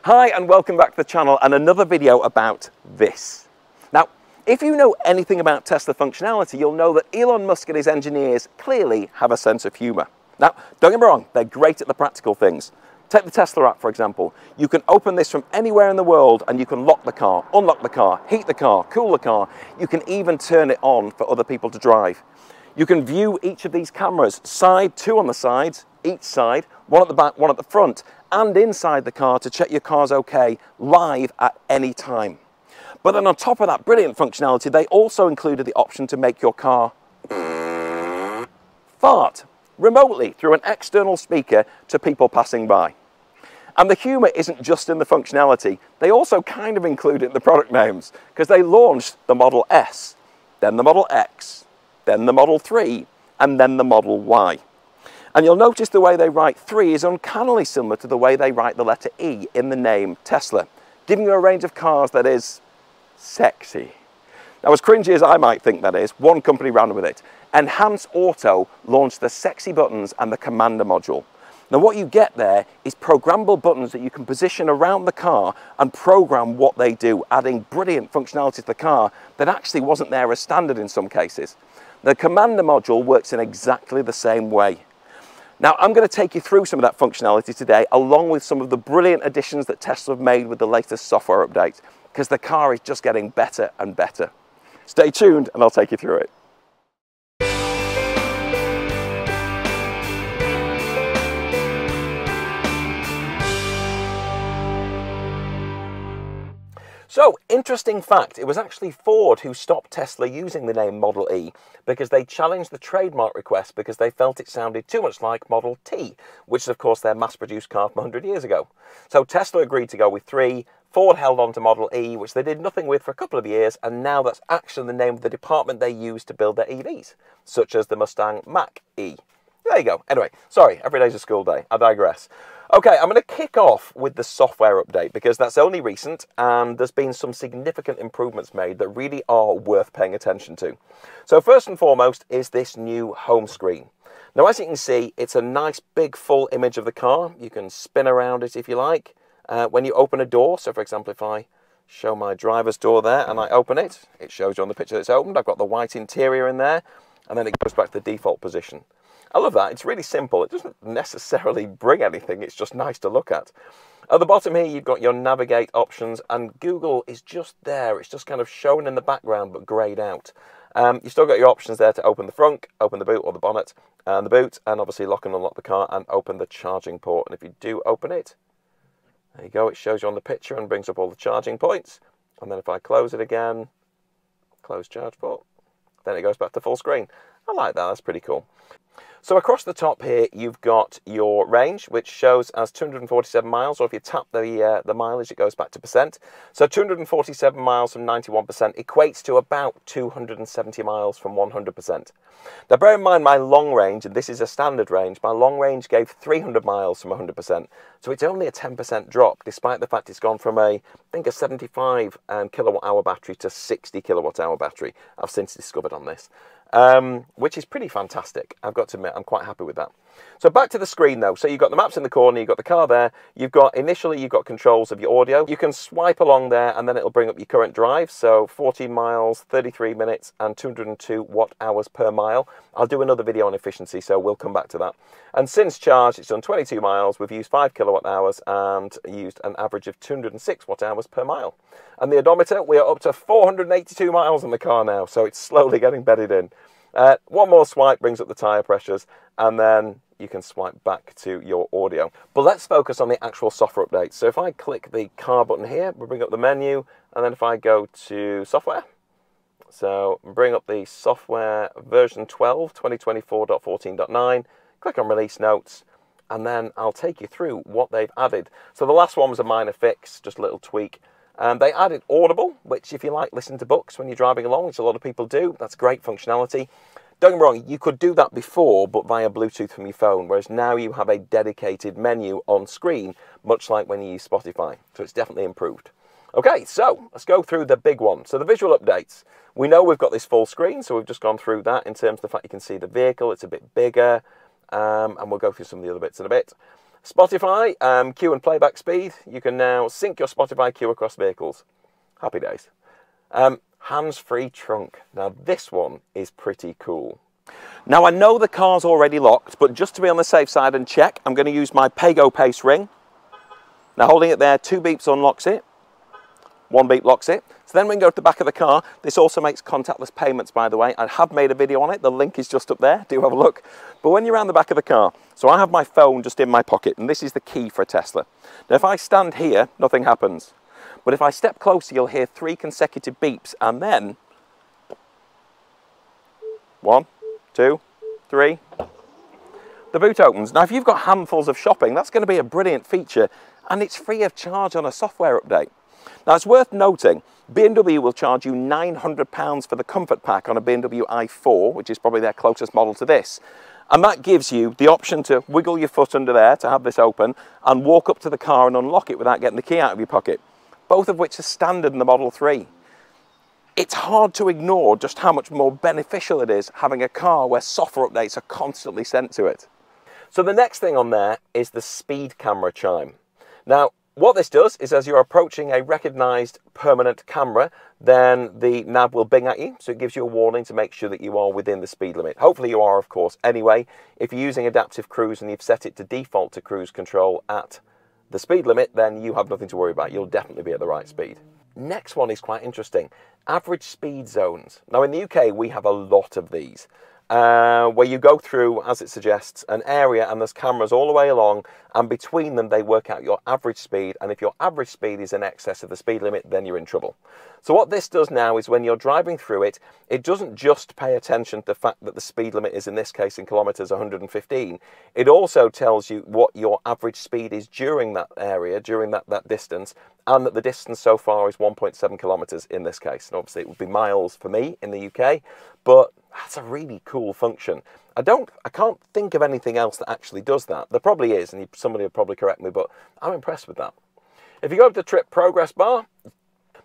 Hi and welcome back to the channel and another video about this. Now, if you know anything about Tesla functionality, you'll know that Elon Musk and his engineers clearly have a sense of humor. Now, don't get me wrong, they're great at the practical things. Take the Tesla app, for example. You can open this from anywhere in the world and you can lock the car, unlock the car, heat the car, cool the car. You can even turn it on for other people to drive. You can view each of these cameras, two on the sides, each side, one at the back, one at the front, and inside the car to check your car's okay, live at any time. But then on top of that brilliant functionality, they also included the option to make your car fart remotely through an external speaker to people passing by. And the humour isn't just in the functionality, they also kind of include it in the product names, because they launched the Model S, then the Model X, then the Model 3, and then the Model Y. And you'll notice the way they write 3 is uncannily similar to the way they write the letter E in the name Tesla, giving you a range of cars that is sexy. Now, as cringy as I might think that is, one company ran with it. Enhance Auto launched the sexy buttons and the commander module. Now, what you get there is programmable buttons that you can position around the car and program what they do, adding brilliant functionality to the car that actually wasn't there as standard in some cases. The commander module works in exactly the same way. Now, I'm going to take you through some of that functionality today, along with some of the brilliant additions that Tesla have made with the latest software update, because the car is just getting better and better. Stay tuned and I'll take you through it. So, interesting fact, it was actually Ford who stopped Tesla using the name Model E because they challenged the trademark request because they felt it sounded too much like Model T, which is of course their mass-produced car from 100 years ago. So Tesla agreed to go with 3, Ford held on to Model E, which they did nothing with for a couple of years, and now that's actually the name of the department they use to build their EVs, such as the Mustang Mach-E. There you go. Anyway, sorry, every day's a school day. I digress. Okay, I'm going to kick off with the software update because that's only recent and there's been some significant improvements made that really are worth paying attention to. So first and foremost is this new home screen. Now, as you can see, it's a nice big full image of the car. You can spin around it if you like. When you open a door, so for example, if I show my driver's door there and I open it, it shows you on the picture that it's opened. I've got the white interior in there and then it goes back to the default position. I love that. It's really simple. It doesn't necessarily bring anything. It's just nice to look at. At the bottom here, you've got your navigate options, and Google is just there. It's just kind of shown in the background, but grayed out. You've still got your options there to open the front, open the boot or the bonnet, and the boot, and obviously lock and unlock the car and open the charging port. And if you do open it, there you go. It shows you on the picture and brings up all the charging points. And then if I close it again, close charge port, then it goes back to full screen. I like that. That's pretty cool. So across the top here, you've got your range, which shows as 247 miles, or if you tap the mileage, it goes back to percent. So 247 miles from 91% equates to about 270 miles from 100%. Now bear in mind my long range, and this is a standard range, my long range gave 300 miles from 100%. So it's only a 10% drop, despite the fact it's gone from I think a 75 kilowatt hour battery to 60 kilowatt hour battery. I've since discovered on this. Which is pretty fantastic. I've got to admit, I'm quite happy with that. So back to the screen though. So you've got the maps in the corner, you've got the car there, initially you've got controls of your audio. You can swipe along there and then it'll bring up your current drive. So 14 miles, 33 minutes and 202 watt hours per mile. I'll do another video on efficiency, so we'll come back to that. And since charge, it's done 22 miles. We've used 5 kilowatt hours and used an average of 206 watt hours per mile. And the odometer, we are up to 482 miles in the car now, so it's slowly getting bedded in. One more swipe brings up the tyre pressures, and then you can swipe back to your audio. But let's focus on the actual software updates. So if I click the car button here, we'll bring up the menu, and then if I go to software, so bring up the software version 12, 2024.14.9, click on release notes, and then I'll take you through what they've added. So the last one was a minor fix, just a little tweak. They added Audible, which if you like listen to books when you're driving along, which a lot of people do, that's great functionality. Don't get me wrong, you could do that before, but via Bluetooth from your phone, whereas now you have a dedicated menu on screen, much like when you use Spotify. So it's definitely improved. Okay, so let's go through the big one. So the visual updates. We know we've got this full screen, so we've just gone through that in terms of the fact you can see the vehicle, it's a bit bigger, and we'll go through some of the other bits in a bit. Spotify, queue and playback speed. You can now sync your Spotify queue across vehicles. Happy days. Hands-free trunk. Now this one is pretty cool. Now I know the car's already locked, but just to be on the safe side and check, I'm going to use my Paygo Pace ring. Now holding it there, 2 beeps unlocks it, 1 beep locks it. So then we can go to the back of the car. This also makes contactless payments, by the way. I have made a video on it. The link is just up there. Do have a look. But when you're around the back of the car, so I have my phone just in my pocket, and this is the key for a Tesla. Now if I stand here, nothing happens. But if I step closer, you'll hear 3 consecutive beeps, and then 1, 2, 3. The boot opens. Now if you've got handfuls of shopping, that's going to be a brilliant feature, and it's free of charge on a software update. Now it's worth noting, BMW will charge you £900 for the comfort pack on a BMW i4, which is probably their closest model to this. And that gives you the option to wiggle your foot under there to have this open and walk up to the car and unlock it without getting the key out of your pocket. Both of which are standard in the Model 3. It's hard to ignore just how much more beneficial it is having a car where software updates are constantly sent to it. So the next thing on there is the speed camera chime. Now, what this does is as you're approaching a recognised permanent camera, then the nav will bing at you, so it gives you a warning to make sure that you are within the speed limit. Hopefully you are, of course, anyway. If you're using adaptive cruise and you've set it to default to cruise control at the speed limit, then you have nothing to worry about. You'll definitely be at the right speed. Next one is quite interesting. Average speed zones. Now in the UK, we have a lot of these. Where you go through, as it suggests, an area and there's cameras all the way along, and between them they work out your average speed, and if your average speed is in excess of the speed limit, then you're in trouble. So what this does now is when you're driving through it, it doesn't just pay attention to the fact that the speed limit is, in this case in kilometres, 115. It also tells you what your average speed is during that area, during that distance, and that the distance so far is 1.7 kilometres in this case. And obviously it would be miles for me in the UK, but that's a really cool function. I can't think of anything else that actually does that. There probably is, and somebody will probably correct me, but I'm impressed with that. If you go up to trip progress bar,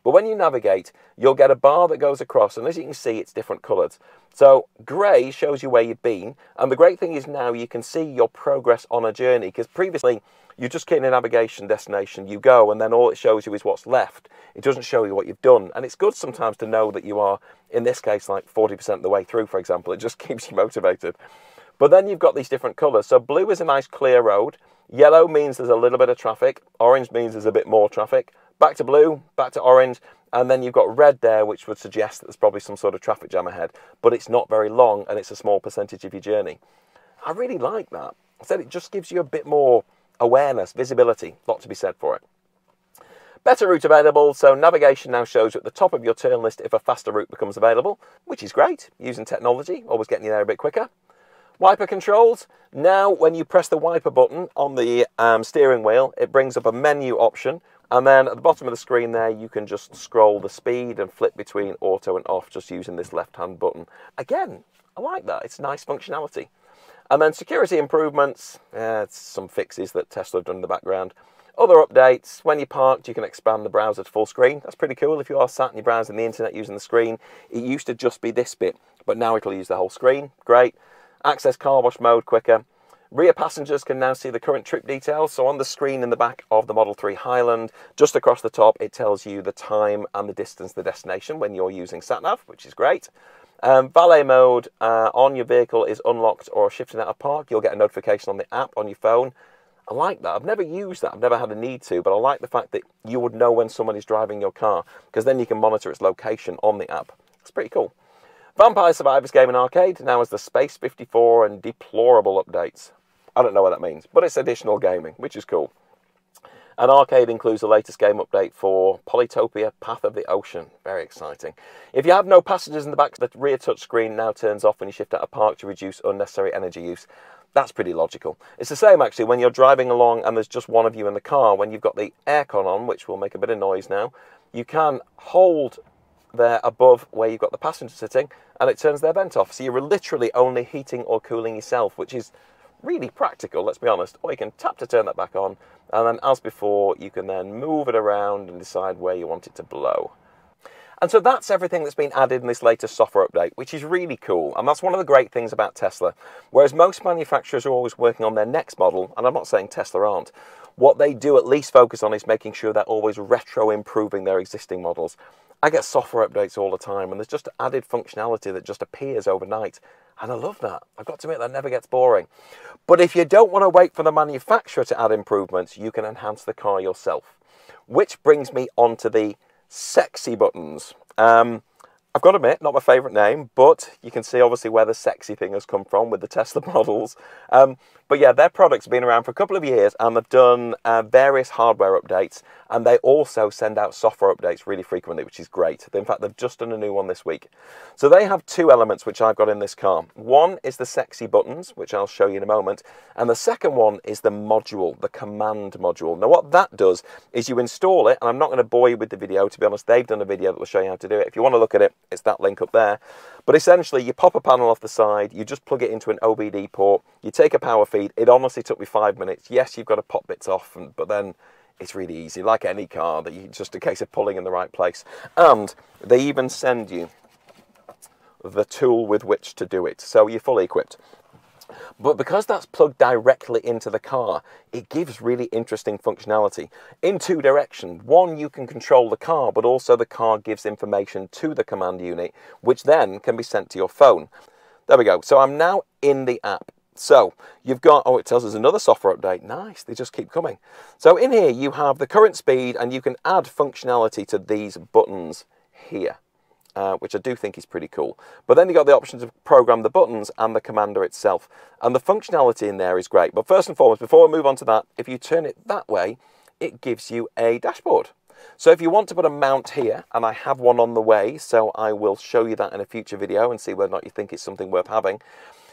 but when you navigate, you'll get a bar that goes across, and as you can see, it's different coloured. So grey shows you where you've been, and the great thing is now you can see your progress on a journey, because previously you just get in a navigation destination, you go, and then all it shows you is what's left. It doesn't show you what you've done, and it's good sometimes to know that you are, in this case, like 40% of the way through, for example. It just keeps you motivated. But then you've got these different colours. So blue is a nice clear road, yellow means there's a little bit of traffic, orange means there's a bit more traffic, back to blue, back to orange, and then you've got red there, which would suggest that there's probably some sort of traffic jam ahead, but it's not very long, and it's a small percentage of your journey. I really like that. I said it just gives you a bit more awareness, visibility, lot to be said for it. Better route available, so navigation now shows you at the top of your turn list if a faster route becomes available, which is great, using technology, always getting you there a bit quicker. Wiper controls, now when you press the wiper button on the steering wheel, it brings up a menu option, and then at the bottom of the screen there, you can just scroll the speed and flip between auto and off just using this left-hand button. Again, I like that, it's nice functionality. And then security improvements, it's some fixes that Tesla have done in the background. Other updates, when you're parked, you can expand the browser to full screen. That's pretty cool if you are sat and you're browsing the internet using the screen. It used to just be this bit, but now it'll use the whole screen. Great. Access car wash mode quicker. Rear passengers can now see the current trip details. So on the screen in the back of the Model 3 Highland, just across the top, it tells you the time and the distance to the destination when you're using SatNav, which is great. Valet mode on your vehicle is unlocked or shifting out of park. You'll get a notification on the app on your phone. I like that. I've never used that. I've never had a need to, but I like the fact that you would know when somebody's driving your car, because then you can monitor its location on the app. It's pretty cool. Vampire Survivors Gaming Arcade now has the Space 54 and deplorable updates. I don't know what that means, but it's additional gaming, which is cool. And Arcade includes the latest game update for Polytopia Path of the Ocean. Very exciting. If you have no passengers in the back, the rear touchscreen now turns off when you shift out of park to reduce unnecessary energy use. That's pretty logical. It's the same actually when you're driving along and there's just one of you in the car. When you've got the aircon on, which will make a bit of noise now, you can hold there above where you've got the passenger sitting and it turns their vent off. So you're literally only heating or cooling yourself, which is really practical, let's be honest. Or you can tap to turn that back on, and then as before, you can then move it around and decide where you want it to blow. And so that's everything that's been added in this latest software update, which is really cool. And that's one of the great things about Tesla. Whereas most manufacturers are always working on their next model, and I'm not saying Tesla aren't, what they do at least focus on is making sure they're always retro improving their existing models. I get software updates all the time, and there's just added functionality that just appears overnight. And I love that. I've got to admit, that never gets boring. But if you don't want to wait for the manufacturer to add improvements, you can enhance the car yourself. Which brings me on to the sexy buttons. I've got to admit, not my favourite name, but you can see obviously where the sexy thing has come from with the Tesla models. But yeah, their products have been around for a couple of years, and they've done various hardware updates, and they also send out software updates really frequently, which is great. In fact, they've just done a new one this week. So they have two elements which I've got in this car. One is the sexy buttons, which I'll show you in a moment, and the second one is the module, the command module. Now what that does is you install it, and I'm not going to bore you with the video, to be honest. They've done a video that will show you how to do it. If you want to look at it, it's that link up there. But essentially, you pop a panel off the side, you just plug it into an OBD port, you take a power feed. It honestly took me 5 minutes. Yes, you've got to pop bits off, but then it's really easy, like any car, that you just a case of pulling in the right place. And they even send you the tool with which to do it, so you're fully equipped. But because that's plugged directly into the car, it gives really interesting functionality in two directions. One, you can control the car, but also the car gives information to the command unit, which then can be sent to your phone. There we go. So I'm now in the app. So you've got, oh, it tells us another software update. Nice, they just keep coming. So in here you have the current speed, and you can add functionality to these buttons here. Which I do think is pretty cool. But then you've got the option to program the buttons and the commander itself. And the functionality in there is great. But first and foremost, before we move on to that, if you turn it that way, it gives you a dashboard. So if you want to put a mount here, and I have one on the way, so I will show you that in a future video and see whether or not you think it's something worth having.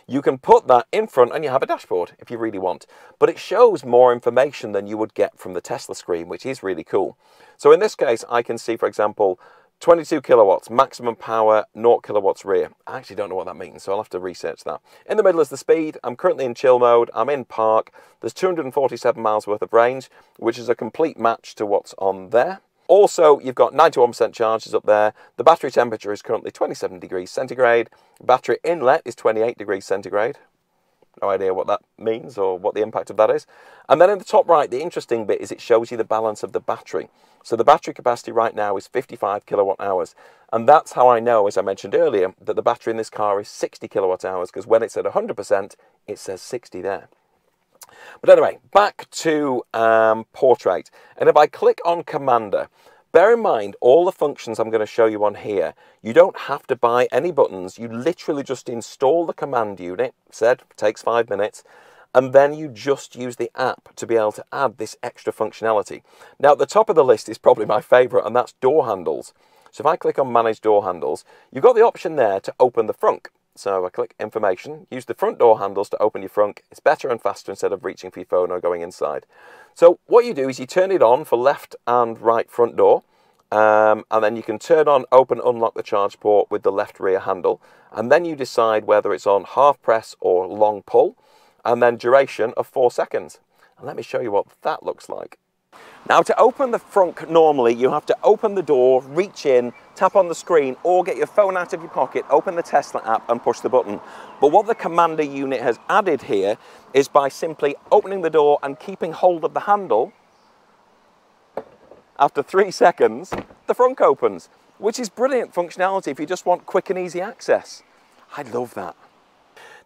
You can put that in front and you have a dashboard if you really want. But it shows more information than you would get from the Tesla screen, which is really cool. So in this case, I can see, for example, 22 kilowatts, maximum power, 0 kilowatts rear. I actually don't know what that means, so I'll have to research that. In the middle is the speed. I'm currently in chill mode. I'm in park. There's 247 miles worth of range, which is a complete match to what's on there. Also, you've got 91% charges up there. The battery temperature is currently 27 degrees centigrade. Battery inlet is 28 degrees centigrade. No idea what that means or what the impact of that is. And then in the top right, the interesting bit is it shows you the balance of the battery. So the battery capacity right now is 55 kilowatt hours. And that's how I know, as I mentioned earlier, that the battery in this car is 60 kilowatt hours, because when it's at 100%, it says 60 there. But anyway, back to portrait. And if I click on Commander, bear in mind all the functions I'm going to show you on here, you don't have to buy any buttons. You literally just install the command unit, takes 5 minutes, and then you just use the app to be able to add this extra functionality. Now, at the top of the list is probably my favourite, and that's door handles. So if I click on Manage Door Handles, you've got the option there to open the frunk. So I click Information, use the front door handles to open your frunk. It's better and faster instead of reaching for your phone or going inside. So what you do is you turn it on for left and right front door, and then you can turn on, open, unlock the charge port with the left rear handle, and then you decide whether it's on half press or long pull, and then duration of 4 seconds. And let me show you what that looks like. Now, to open the frunk normally, you have to open the door, reach in, tap on the screen, or get your phone out of your pocket, open the Tesla app and push the button. But what the Commander unit has added here is by simply opening the door and keeping hold of the handle, after 3 seconds, the frunk opens, which is brilliant functionality if you just want quick and easy access. I love that.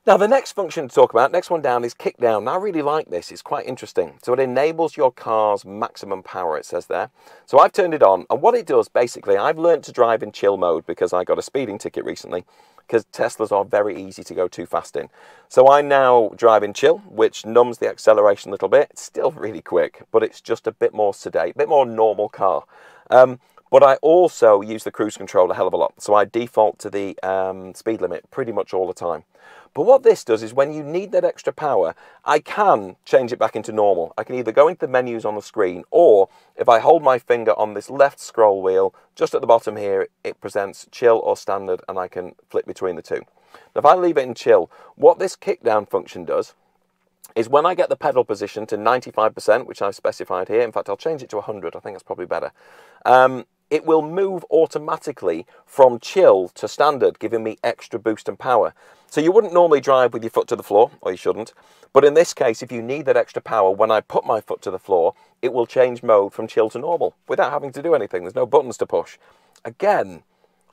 Now, the next function to talk about, next one down, is kick down. Now, I really like this. It's quite interesting. So it enables your car's maximum power, it says there. So I've turned it on, and what it does, basically, I've learned to drive in chill mode because I got a speeding ticket recently, because Teslas are very easy to go too fast in. So I now drive in chill, which numbs the acceleration a little bit. It's still really quick, but it's just a bit more sedate, a bit more normal car. But I also use the cruise control a hell of a lot. So I default to the speed limit pretty much all the time. But what this does is when you need that extra power, I can change it back into normal. I can either go into the menus on the screen, or if I hold my finger on this left scroll wheel, just at the bottom here, it presents chill or standard, and I can flip between the two. Now, if I leave it in chill, what this kick down function does is when I get the pedal position to 95%, which I've specified here, in fact, I'll change it to 100, I think that's probably better. it will move automatically from chill to standard, giving me extra boost and power. So you wouldn't normally drive with your foot to the floor, or you shouldn't. But in this case, if you need that extra power, when I put my foot to the floor, it will change mode from chill to normal without having to do anything. There's no buttons to push. Again,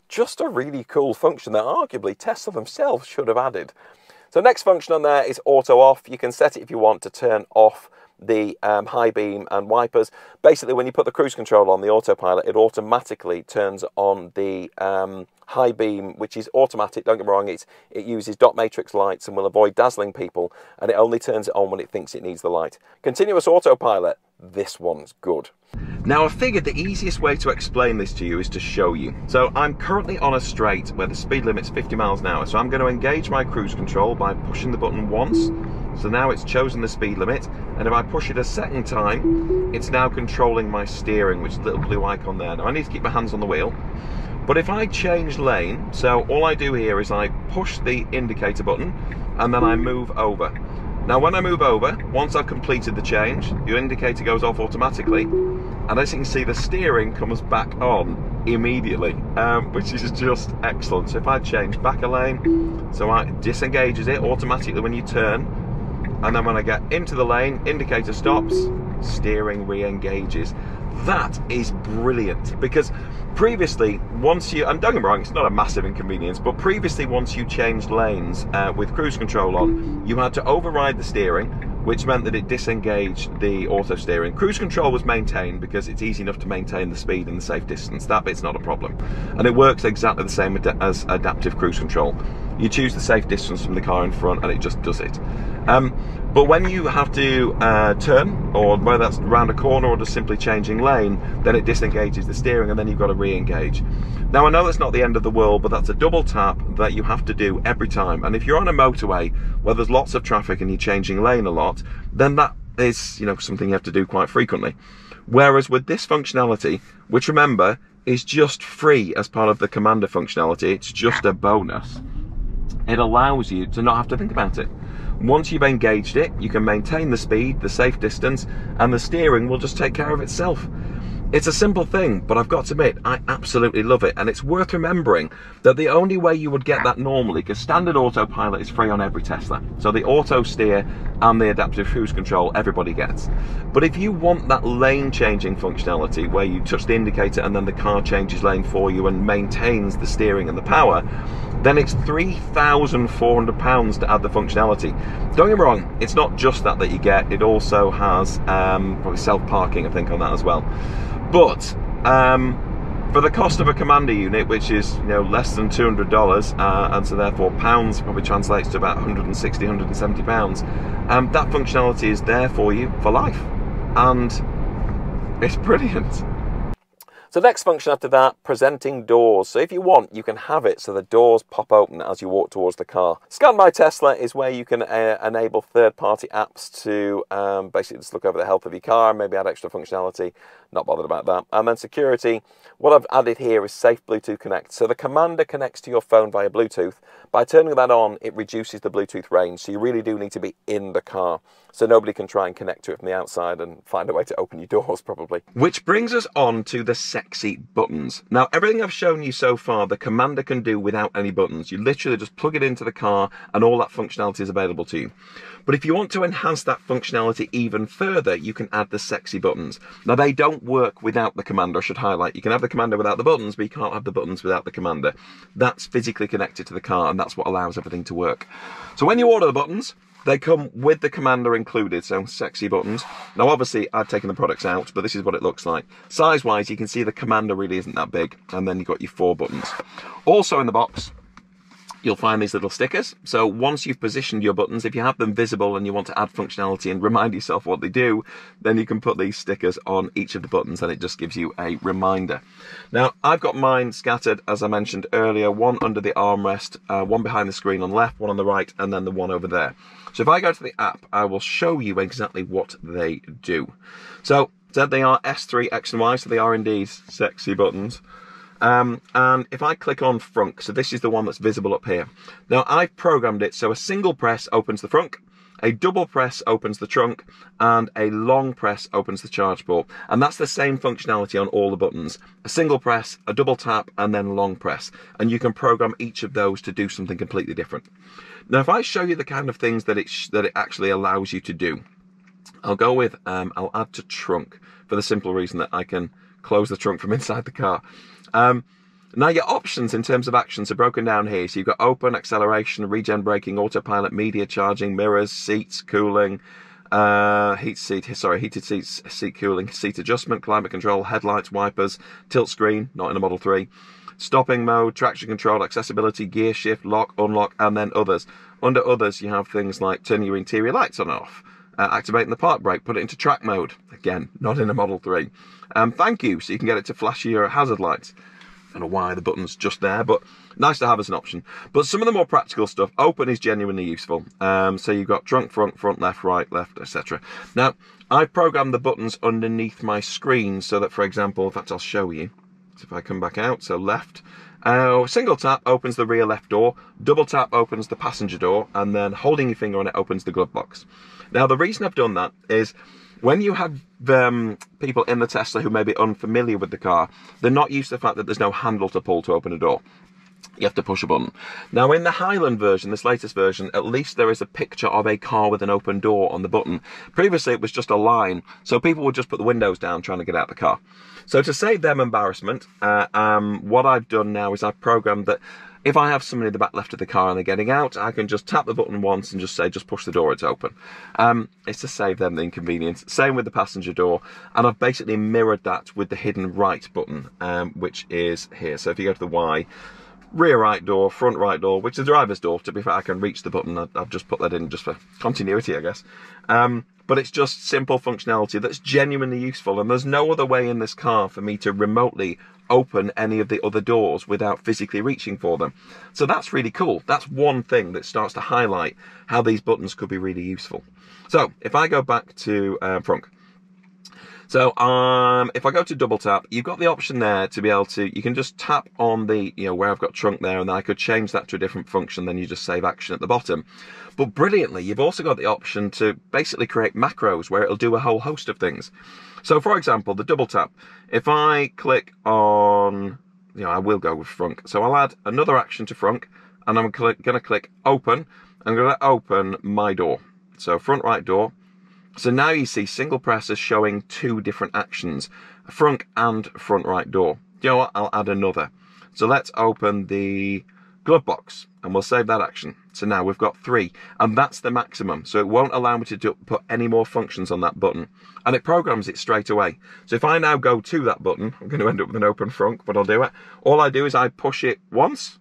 just a really cool function that arguably Tesla themselves should have added. So next function on there is auto off. You can set it if you want to turn off the high beam and wipers. Basically, when you put the cruise control on the autopilot, it automatically turns on the high beam, which is automatic. Don't get me wrong, it uses dot matrix lights and will avoid dazzling people, and it only turns it on when it thinks it needs the light. Continuous autopilot, this one's good. Now, I figured the easiest way to explain this to you is to show you. So I'm currently on a straight where the speed limit's 50 miles an hour. So I'm going to engage my cruise control by pushing the button once. So now it's chosen the speed limit. And if I push it a second time, it's now controlling my steering, which is the little blue icon there. Now I need to keep my hands on the wheel. But if I change lane, so all I do here is I push the indicator button and then I move over. Now when I move over, once I've completed the change, the indicator goes off automatically, and as you can see, the steering comes back on immediately, which is just excellent. So if I change back a lane, so it disengages it automatically when you turn, and then when I get into the lane, indicator stops, steering re-engages. That is brilliant, because previously, once you, and don't get me wrong, it's not a massive inconvenience, but previously once you changed lanes with cruise control on, you had to override the steering, which meant that it disengaged the auto steering. Cruise control was maintained because it's easy enough to maintain the speed and the safe distance. That bit's not a problem. And it works exactly the same as adaptive cruise control. You choose the safe distance from the car in front and it just does it. But when you have to turn, or whether that's around a corner or just simply changing lane, then it disengages the steering and then you've got to re-engage. Now I know that's not the end of the world, but that's a double tap that you have to do every time. And if you're on a motorway where there's lots of traffic and you're changing lane a lot, then that is, you know, something you have to do quite frequently. Whereas with this functionality, which remember is just free as part of the Commander functionality, it's just a bonus, it allows you to not have to think about it. Once you've engaged it, you can maintain the speed, the safe distance, and the steering will just take care of itself. It's a simple thing, but I've got to admit, I absolutely love it. And it's worth remembering that the only way you would get that normally, because standard autopilot is free on every Tesla. So the auto steer and the adaptive cruise control, everybody gets. But if you want that lane changing functionality, where you touch the indicator and then the car changes lane for you and maintains the steering and the power, then it's £3,400 to add the functionality. Don't get me wrong, it's not just that you get, it also has probably self-parking, I think, on that as well. But for the cost of a Commander unit, which is, you know, less than $200, and so therefore pounds probably translates to about 160, 170 pounds, that functionality is there for you for life, and it's brilliant. So next function after that, presenting doors. So if you want, you can have it so the doors pop open as you walk towards the car. Scan by Tesla is where you can enable third-party apps to basically just look over the health of your car, maybe add extra functionality. Not bothered about that. And then security, what I've added here is Safe Bluetooth Connect. So the Commander connects to your phone via Bluetooth. By turning that on, it reduces the Bluetooth range. So you really do need to be in the car. So nobody can try and connect to it from the outside and find a way to open your doors, probably. Which brings us on to the sexy buttons. Now, everything I've shown you so far, the Commander can do without any buttons. You literally just plug it into the car and all that functionality is available to you. But if you want to enhance that functionality even further, you can add the sexy buttons. Now, they don't work without the Commander, I should highlight. You can have the Commander without the buttons, but you can't have the buttons without the Commander. That's physically connected to the car, and that's what allows everything to work. So when you order the buttons, they come with the Commander included, so sexy buttons. Now, obviously, I've taken the products out, but this is what it looks like. Size-wise, you can see the Commander really isn't that big, and then you've got your 4 buttons. Also in the box, you'll find these little stickers. So once you've positioned your buttons, if you have them visible and you want to add functionality and remind yourself what they do, then you can put these stickers on each of the buttons and it just gives you a reminder. Now, I've got mine scattered, as I mentioned earlier, one under the armrest, one behind the screen on the left, one on the right, and then the one over there. So if I go to the app, I will show you exactly what they do. So they are S3XY, so they are indeed sexy buttons. And if I click on frunk, so this is the one that's visible up here. Now I've programmed it so a single press opens the frunk, A double press opens the trunk, and a long press opens the charge port. And that's the same functionality on all the buttons. A single press, a double tap, and then a long press. And you can program each of those to do something completely different. Now, if I show you the kind of things that it actually allows you to do, I'll go with, I'll add to trunk, for the simple reason that I can close the trunk from inside the car. Now your options in terms of actions are broken down here. So you've got open, acceleration, regen braking, autopilot, media charging, mirrors, seats, cooling, heated seats, seat cooling, seat adjustment, climate control, headlights, wipers, tilt screen, not in a Model 3, stopping mode, traction control, accessibility, gear shift, lock, unlock, and then others. Under others, you have things like turning your interior lights on and off, activating the park brake, put it into track mode. Again, not in a Model 3. Thank you, so you can get it to flash your hazard lights. I don't know why the button's just there, but nice to have as an option. But some of the more practical stuff, open is genuinely useful. So you've got trunk, front, left, right, left, etc. Now, I've programmed the buttons underneath my screen so that, for example, in fact, I'll show you. So if I come back out, so left, single tap opens the rear left door, double tap opens the passenger door, and then holding your finger on it opens the glove box. Now, the reason I've done that is when you have people in the Tesla who may be unfamiliar with the car, they're not used to the fact that there's no handle to pull to open a door. You have to push a button. Now, in the Highland version, this latest version, at least there is a picture of a car with an open door on the button. Previously, it was just a line, so people would just put the windows down trying to get out the car. So to save them embarrassment, what I've done now is I've programmed that if I have somebody in the back left of the car and they're getting out, I can just tap the button once and just say, just push the door, it's open. It's to save them the inconvenience. Same with the passenger door. And I've basically mirrored that with the hidden right button, which is here. So if you go to the Y, rear right door, front right door, which is the driver's door. To be fair, I can reach the button. I've just put that in just for continuity, I guess. But it's just simple functionality that's genuinely useful. And there's no other way in this car for me to remotely open any of the other doors without physically reaching for them. So that's really cool. That's one thing that starts to highlight how these buttons could be really useful. So if I go back to front. So if I go to double tap, you've got the option there to be able to, you can just tap on the, where I've got trunk there, and then I could change that to a different function, then you just save action at the bottom. But brilliantly, you've also got the option to basically create macros where it'll do a whole host of things. So for example, the double tap, if I click on, I will go with front. So I'll add another action to front, and I'm going to click open. I'm going to open my door. So front right door. So now you see single presses showing two different actions, front and front right door. You know what? I'll add another. So let's open the glove box and we'll save that action. So now we've got 3, and that's the maximum. So it won't allow me to put any more functions on that button, and it programs it straight away. So if I now go to that button, I'm going to end up with an open front, but I'll do it. All I do is I push it once.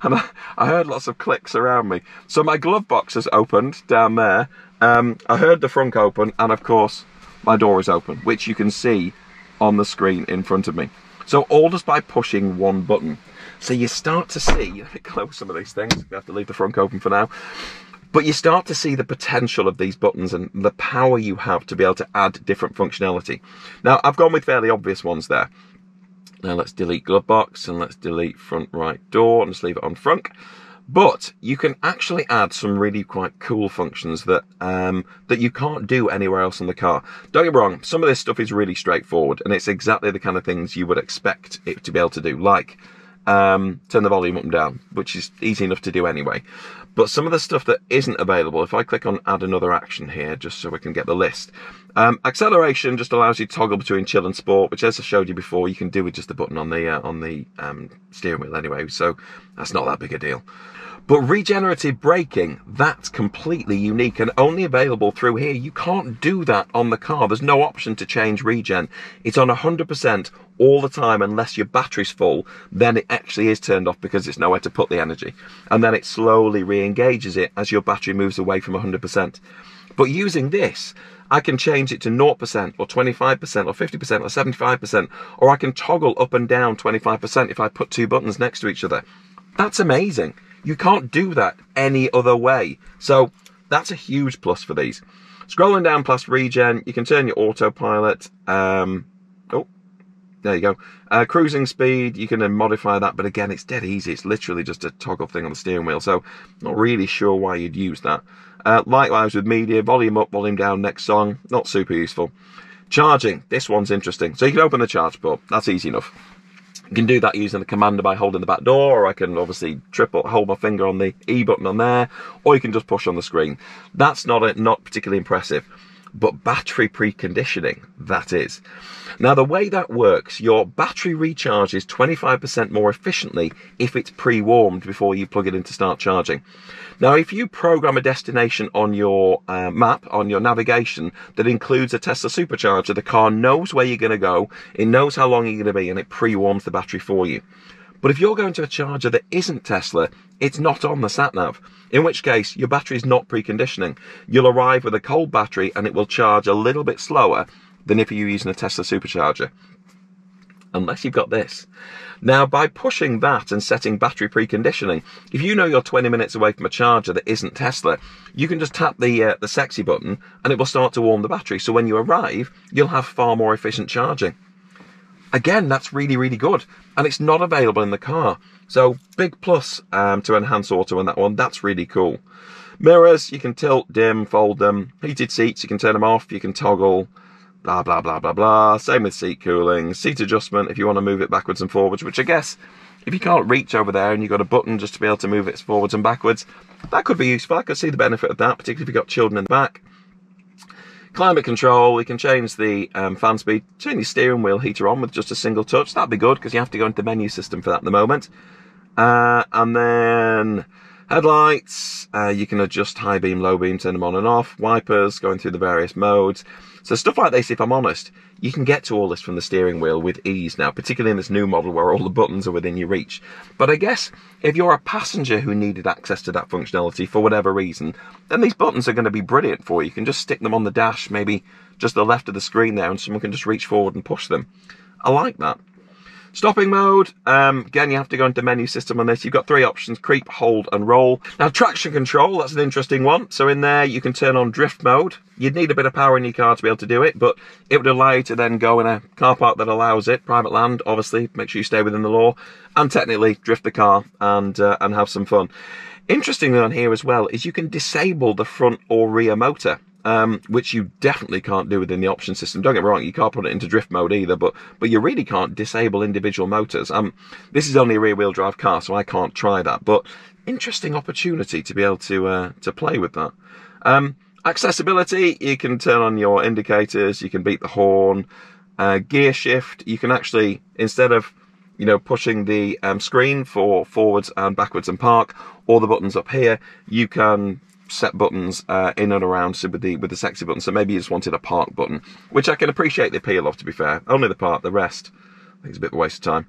And I heard lots of clicks around me. So my glove box has opened down there. I heard the front open, and of course my door is open, which you can see on the screen in front of me. So all just by pushing one button. So you start to see, let me close some of these things, I have to leave the front open for now. But you start to see the potential of these buttons and the power you have to be able to add different functionality. Now, I've gone with fairly obvious ones there. Now let's delete glove box and let's delete front right door and just leave it on front. But you can actually add some really quite cool functions that that you can't do anywhere else in the car. Don't get me wrong, some of this stuff is really straightforward, and it's exactly the kind of things you would expect it to be able to do, like turn the volume up and down, which is easy enough to do anyway. But some of the stuff that isn't available, if I click on add another action here, just so we can get the list. Acceleration just allows you to toggle between chill and sport, which, as I showed you before, you can do with just the button on the steering wheel anyway, so that's not that big a deal. But regenerative braking, that's completely unique and only available through here. You can't do that on the car. There's no option to change regen. It's on 100% all the time unless your battery's full. Then it actually is turned off because it's nowhere to put the energy. And then it slowly re-engages it as your battery moves away from 100%. But using this, I can change it to 0% or 25% or 50% or 75%, or I can toggle up and down 25% if I put 2 buttons next to each other. That's amazing. You can't do that any other way. So that's a huge plus for these. Scrolling down past regen, you can turn your autopilot. Oh, There you go. Cruising speed, you can then modify that, but again, it's dead easy. It's literally just a toggle thing on the steering wheel, so not really sure why you'd use that. Likewise with media, volume up, volume down, next song, not super useful. Charging, this one's interesting. So you can open the charge port, that's easy enough. You can do that using the commander by holding the back door, or I can obviously hold my finger on the E button on there, or you can just push on the screen. That's not particularly impressive. But battery preconditioning, that is. Now, the way that works, your battery recharges 25% more efficiently if it's pre-warmed before you plug it in to start charging. Now, if you program a destination on your map, on your navigation, that includes a Tesla supercharger, the car knows where you're going to go, it knows how long you're going to be, and it pre-warms the battery for you. But if you're going to a charger that isn't Tesla, it's not on the sat-nav, in which case your battery is not preconditioning. You'll arrive with a cold battery and it will charge a little bit slower than if you're using a Tesla supercharger. Unless you've got this. Now, by pushing that and setting battery preconditioning, if you know you're 20 minutes away from a charger that isn't Tesla, you can just tap the sexy button and it will start to warm the battery. So when you arrive, you'll have far more efficient charging. Again, that's really, really good. And it's not available in the car. So big plus to enhance auto on that one. That's really cool. Mirrors, you can tilt, dim, fold them. Heated seats, you can turn them off. You can toggle, blah, blah, blah, blah, blah. Same with seat cooling. Seat adjustment, if you want to move it backwards and forwards, which I guess if you can't reach over there and you've got a button just to be able to move it forwards and backwards, that could be useful. I could see the benefit of that, particularly if you've got children in the back. Climate control, you can change the fan speed, change the steering wheel heater on with just a single touch. That'd be good because you have to go into the menu system for that at the moment. And then headlights, you can adjust high beam, low beam, turn them on and off. Wipers, going through the various modes. So stuff like this, if I'm honest, you can get to all this from the steering wheel with ease now, particularly in this new model where all the buttons are within your reach. But I guess if you're a passenger who needed access to that functionality for whatever reason, then these buttons are going to be brilliant for you. You can just stick them on the dash, maybe just the left of the screen there, and someone can just reach forward and push them. I like that. Stopping mode, again, you have to go into menu system on this. You've got 3 options: creep, hold and roll. Now, traction control, that's an interesting one. So in there, you can turn on drift mode. You'd need a bit of power in your car to be able to do it, but it would allow you to then go in a car park that allows it, private land, obviously, make sure you stay within the law, and technically drift the car and have some fun. Interestingly on here as well is you can disable the front or rear motor. Which you definitely can't do within the option system. Don't get me wrong, you can't put it into drift mode either, but you really can't disable individual motors. This is only a rear-wheel drive car, so I can't try that, but interesting opportunity to be able to play with that. Accessibility, you can turn on your indicators, you can beat the horn. Gear shift, you can actually, instead of pushing the screen for forwards and backwards and park, or the buttons up here, you can set buttons in and around, so with the sexy button. So maybe you just wanted a park button, which I can appreciate the appeal of, to be fair. Only the park, the rest I think it's a bit of a waste of time.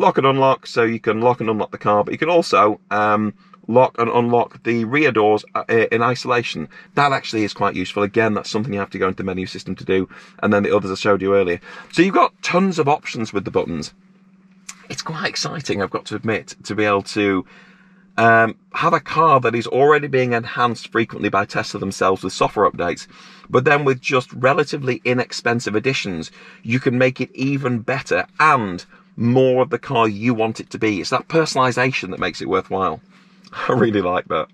Lock and unlock, so you can lock and unlock the car, but you can also lock and unlock the rear doors in isolation. That actually is quite useful. Again, that's something you have to go into the menu system to do, and then the others I showed you earlier. So you've got tons of options with the buttons. It's quite exciting, I've got to admit, to be able to have a car that is already being enhanced frequently by Tesla themselves with software updates, but then with just relatively inexpensive additions, you can make it even better and more of the car you want it to be. It's that personalization that makes it worthwhile. I really like that.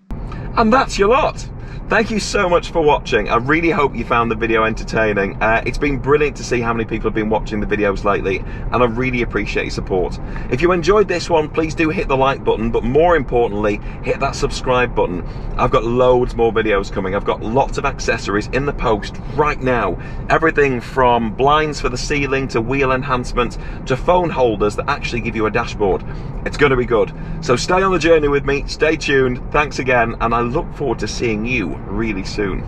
And that's your lot. Thank you so much for watching. I really hope you found the video entertaining. It's been brilliant to see how many people have been watching the videos lately, and I really appreciate your support. If you enjoyed this one, please do hit the like button, but more importantly, hit that subscribe button. I've got loads more videos coming. I've got lots of accessories in the post right now. Everything from blinds for the ceiling to wheel enhancements to phone holders that actually give you a dashboard. It's going to be good. So stay on the journey with me, stay tuned. Thanks again, and I look forward to seeing you really soon.